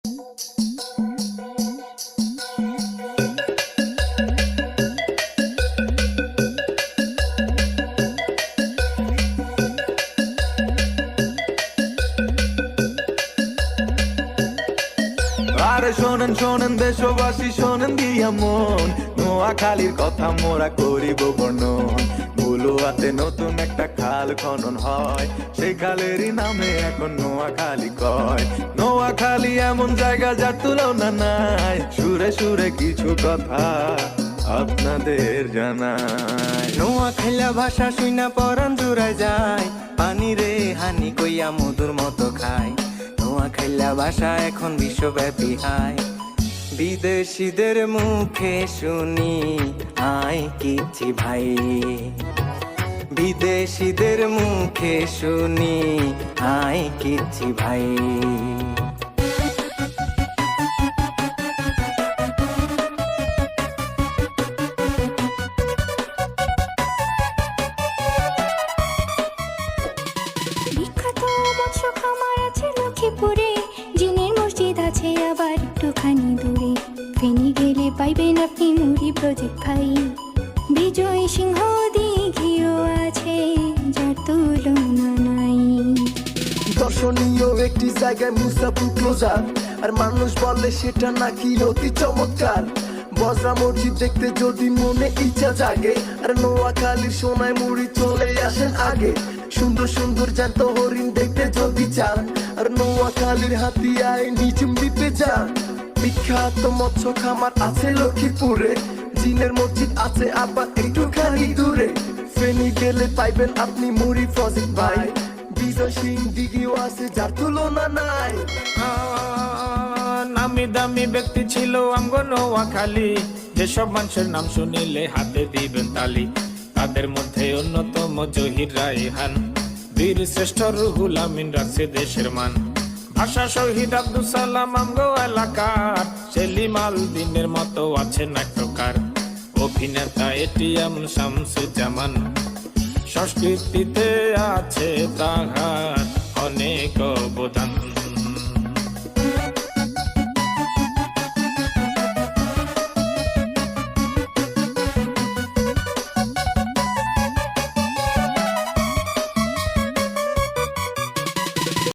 আরে শোনেন শোনেন দেশবাসী শোনেন দিয়া মন, নোয়াখালীর কথা মোরা করিব বর্ণন। বুলুয়াতে নতুন একটা খাল খনন হয়, সেই খালেরই নামে এখন নোয়াখালী কয়। নোয়াখালী এমন জায়গা যার তুলনা নাই, সুরে সুরে কিছু কথা আপনাদের জানাই। নোয়াখাইলা ভাষা শুইনা পরান জুড়ায় যায়, পানি রে হানি কইয়া মধুর মতো খায়। নোয়াখাইলা ভাষা এখন বিশ্বব্যাপী হায়, বিদেশিদের মুখে শুনি আয় কিছি ভাই। বিদেশিদের মুখে শুনি আয় কিছি ভাই। বিখ্যাত মৎস্য খামার আছে লক্ষ্মীপুরে, জিনের মসজিদ আছে আবার একটুখানি দূরে। ফেনী গেলে পাইবেন আপনি মুড়ি প্রজেক্ট ভাই, বিজয় সিংহ দিঘিও আছে যার তুলনা নাই। দর্শনীয় একটি জায়গায় মুসাফু ক্লোজার, আর মানুষ বলে সেটা নাকি অতি চমৎকার। বজরা মসজিদ দেখতে যদি মনে ইচ্ছা জাগে, আর নোয়াখালীর সোনায় মুড়ি চলে আসেন আগে। সুন্দর সুন্দর জ্যান্ত হরিণ দেখতে যদি চান, আর নোয়াখালীর হাতিয়ায় নিঝুম দ্বীপে যান। বিখ্যাত মৎস্য খামার আছে লক্ষ্মীপুরে, জিনের মসজিদ আছে আবার একটুখানি দূরে। ফেনী গেলে পাইবেন আপনি মুড়ি প্রজেক্ট ভাই, বিজয় সিং দিঘিও আছে যার তুলনা নাই। নামি দামি ব্যক্তি ছিল আমগো নোয়াখালী, যেসব মানুষের নাম শুনিলে হাতে দিবেন তালি। তাদের মধ্যে অন্যতম জহির রায়হান, বীর শ্রেষ্ঠ রুহুল আমিন রাখছে দেশের মান। ভাষা শহীদ আব্দুল সালাম আমগো এলাকার, সেলিম আল দিনের মতো আছে নাট্যকার। অভিনেতা এটিএম শামসুজ্জামান, সংস্কৃতিতে আছে তাহার অনেক অবদান।